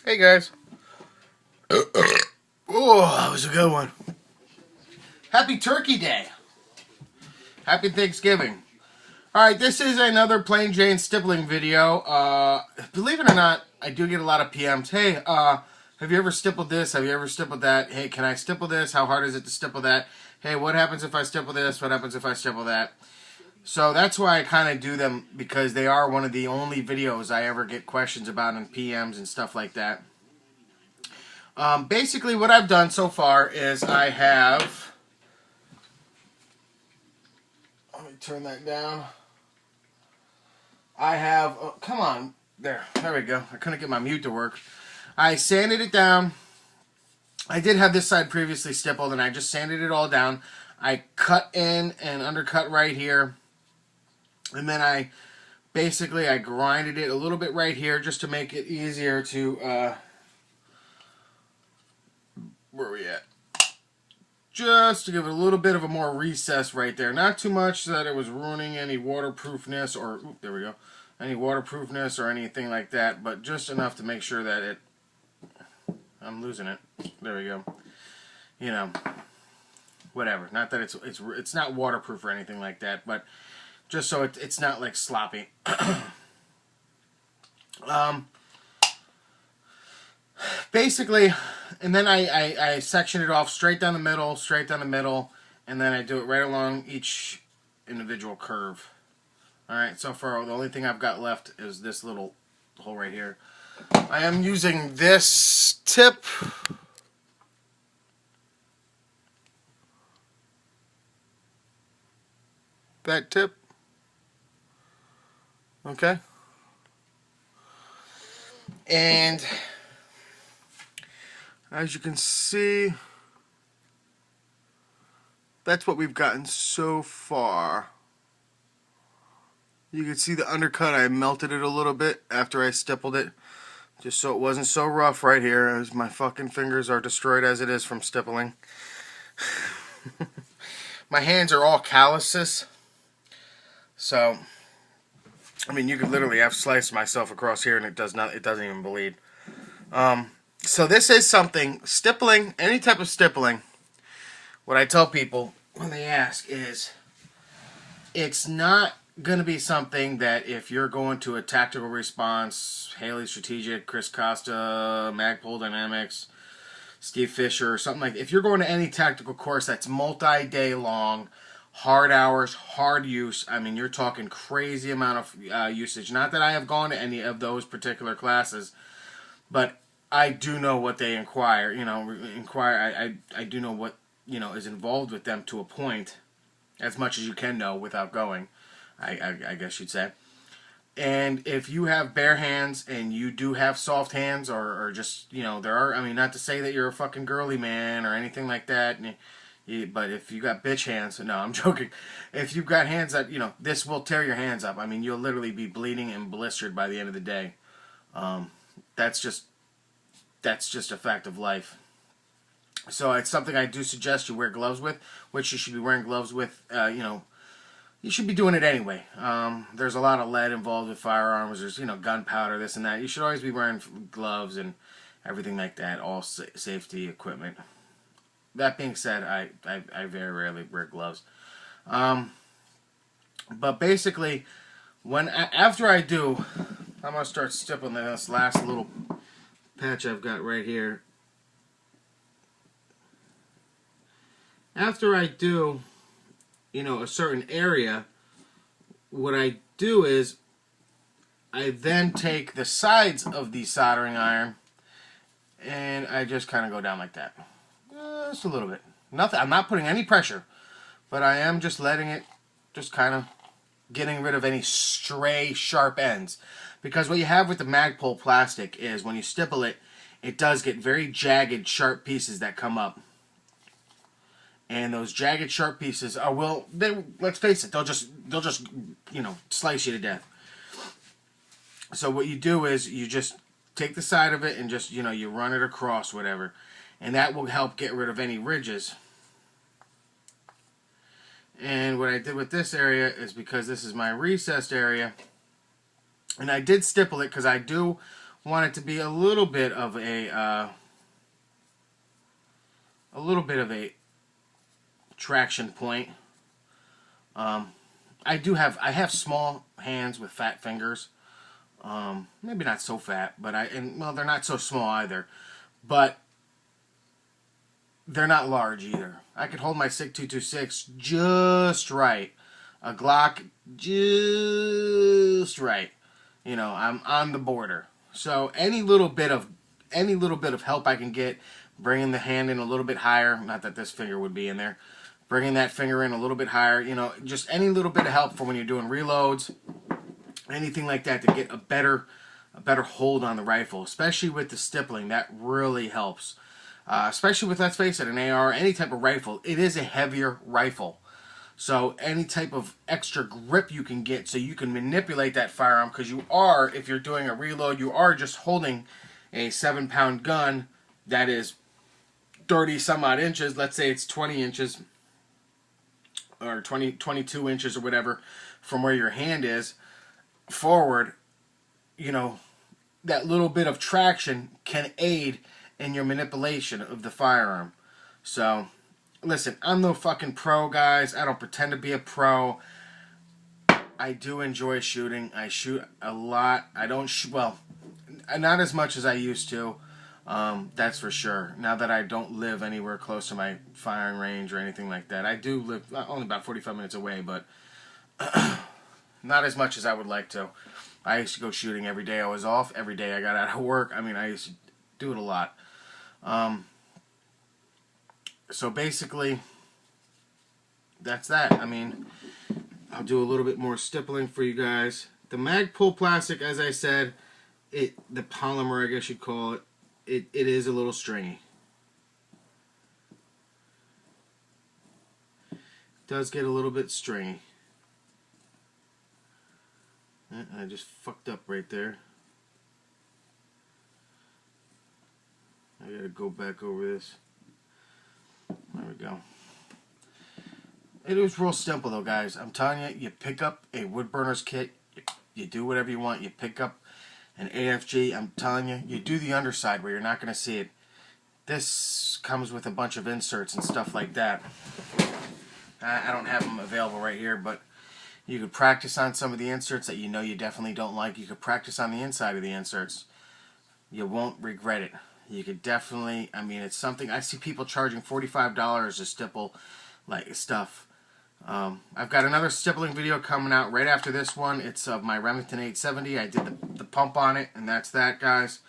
Hey guys. Oh, that was a good one. Happy Turkey Day. Happy Thanksgiving. Alright, this is another plain Jane stippling video. Believe it or not, I do get a lot of PMs. Hey, have you ever stippled this? Have you ever stippled that? Hey, can I stipple this? How hard is it to stipple that? Hey, what happens if I stipple this? What happens if I stipple that? So that's why I kind of do them, because they are one of the only videos I ever get questions about in PMs and stuff like that. Basically, what I've done so far is I have... Let me turn that down. I have... Oh, come on. There we go. I couldn't get my mute to work. I sanded it down. I did have this side previously stippled, and I just sanded it all down. I cut in and undercut right here. And then I grinded it a little bit right here just to make it easier to... where are we at? Just to give it a little bit of a more recess right there. Not too much so that it was ruining any waterproofness or, there we go, any waterproofness or anything like that, but just enough to make sure that it, I'm losing it. There we go. You know, whatever. Not that it's not waterproof or anything like that, but just so it's not like sloppy. Basically, and then I section it off straight down the middle, and then I do it right along each individual curve. Alright, so far the only thing I've got left is this little hole right here. I am using this tip. That tip. Okay. And as you can see, that's what we've gotten so far. You can see the undercut, I melted it a little bit after I stippled it, just so it wasn't so rough right here, as my fucking fingers are destroyed as it is from stippling. My hands are all calluses, so I mean, you could literally have sliced myself across here and it doesn't even bleed. So this is something, stippling, any type of stippling, what I tell people when they ask is, it's not going to be something that if you're going to a tactical response, Haley Strategic, Chris Costa, Magpul Dynamics, Steve Fisher, or something like that, if you're going to any tactical course that's multi-day long, hard hours, hard use, I mean, you're talking crazy amount of usage. Not that I have gone to any of those particular classes, but I do know what they inquire. You know, I do know what, you know, is involved with them to a point, as much as you can know without going, I guess you'd say. And if you have bare hands and you do have soft hands, or just, you know, there are, I mean, not to say that you're a fucking girly man or anything like that, but if you got bitch hands, no, I'm joking. If you've got hands that, you know, this will tear your hands up. I mean, you'll literally be bleeding and blistered by the end of the day. That's just a fact of life. So it's something I do suggest you wear gloves with, which you should be wearing gloves with, you know, you should be doing it anyway. There's a lot of lead involved with firearms. There's, you know, gunpowder, this and that. You should always be wearing gloves and everything like that, all safety equipment. That being said, I very rarely wear gloves. But basically, after I do, I'm going to start stippling this last little patch I've got right here. After I do, you know, a certain area, what I do is I then take the sides of the soldering iron and I just kind of go down like that. Just a little bit. Nothing. I'm not putting any pressure, but I am just letting it, just kind of getting rid of any stray sharp ends. Because what you have with the Magpul plastic is when you stipple it, it does get very jagged, sharp pieces that come up. And those jagged, sharp pieces are, well, let's face it, they'll just, you know, slice you to death. So what you do is you just take the side of it and just, you know, you run it across, whatever. And that will help get rid of any ridges. And what I did with this area is, because this is my recessed area, and I did stipple it because I do want it to be a little bit of a traction point. I have small hands with fat fingers. Maybe not so fat, but well, they're not so small either. But they're not large either. I could hold my SIG 226 just right. A Glock just right. You know, I'm on the border. So any little bit of help I can get, bringing the hand in a little bit higher, not that this finger would be in there, bringing that finger in a little bit higher, you know, just any little bit of help for when you're doing reloads, anything like that to get a better hold on the rifle, especially with the stippling. That really helps. Especially with, let's face it, an AR, any type of rifle, it is a heavier rifle. So any type of extra grip you can get so you can manipulate that firearm, because you are, if you're doing a reload, you are just holding a 7-pound gun that is 30 some odd inches. Let's say it's 20 inches or 22 inches or whatever from where your hand is forward. You know, that little bit of traction can aid in your manipulation of the firearm. So listen, I'm no fucking pro, guys. I don't pretend to be a pro. I do enjoy shooting. I shoot a lot. I don't well, not as much as I used to. That's for sure. Now that I don't live anywhere close to my firing range or anything like that. I do live only about 45 minutes away, but not as much as I would like to. I used to go shooting every day I was off. Every day I got out of work. I mean, I used to do it a lot. So basically, that's that. I mean, I'll do a little bit more stippling for you guys. The Magpul plastic, as I said, the polymer, I guess you'd call it, it is a little stringy. It does get a little bit stringy. I just fucked up right there. I gotta go back over this. There we go. It was real simple though, guys. I'm telling you, you pick up a wood burners kit, you do whatever you want, you pick up an AFG, I'm telling you, you do the underside where you're not going to see it. This comes with a bunch of inserts and stuff like that. I don't have them available right here, but you could practice on some of the inserts that you know you definitely don't like. You could practice on the inside of the inserts. You won't regret it. You could definitely, I mean, it's something, I see people charging $45 to stipple like stuff. I've got another stippling video coming out right after this one. It's of my Remington 870. I did the pump on it, and that's that, guys.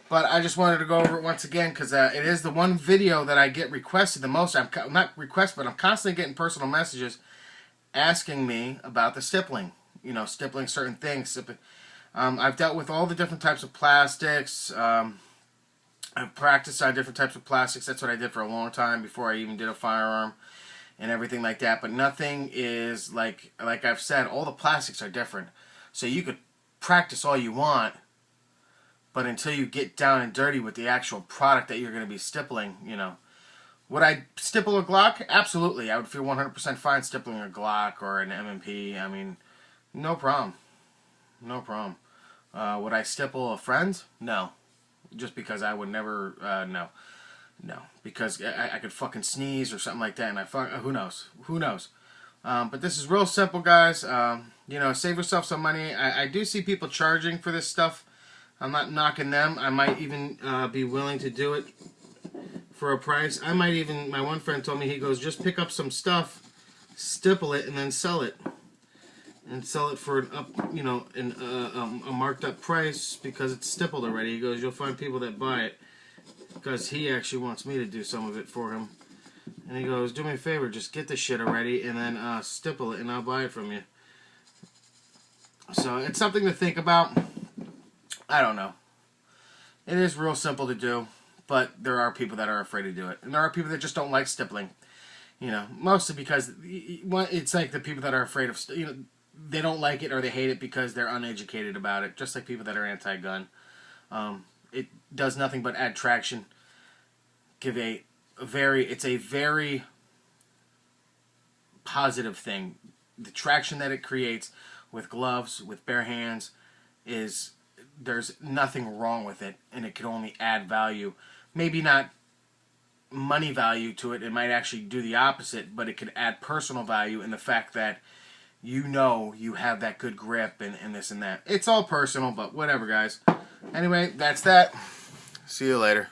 But I just wanted to go over it once again because it is the one video that I get requested the most. I'm not requested, but I'm constantly getting personal messages asking me about the stippling. You know, stippling certain things. I've dealt with all the different types of plastics. I've practiced on different types of plastics. That's what I did for a long time before I even did a firearm and everything like that. But nothing is like I've said, all the plastics are different. So you could practice all you want, but until you get down and dirty with the actual product that you're going to be stippling, you know. Would I stipple a Glock? Absolutely. I would feel 100% fine stippling a Glock or an M&P. I mean, no problem. No problem. Would I stipple a friend? No. Just because I would never, no. No. Because I could fucking sneeze or something like that, and who knows? Who knows? But this is real simple, guys. You know, save yourself some money. I do see people charging for this stuff. I'm not knocking them. I might even be willing to do it for a price. I might even, my one friend told me, he goes, just pick up some stuff, stipple it, and then sell it. And sell it for a marked up price because it's stippled already. He goes, you'll find people that buy it because he actually wants me to do some of it for him. And he goes, do me a favor, just get the shit already and then stipple it and I'll buy it from you. So it's something to think about. I don't know. It is real simple to do, but there are people that are afraid to do it. And there are people that just don't like stippling. You know, mostly because it's like the people that are afraid of, you know, they don't like it or they hate it because they're uneducated about it, just like people that are anti-gun. It does nothing but add traction. It's a very positive thing. The traction that it creates with gloves, with bare hands, is there's nothing wrong with it, and it can only add value. Maybe not money value to it. It might actually do the opposite, but it could add personal value in the fact that you know you have that good grip and this and that. It's all personal, but whatever, guys. Anyway, that's that. See you later.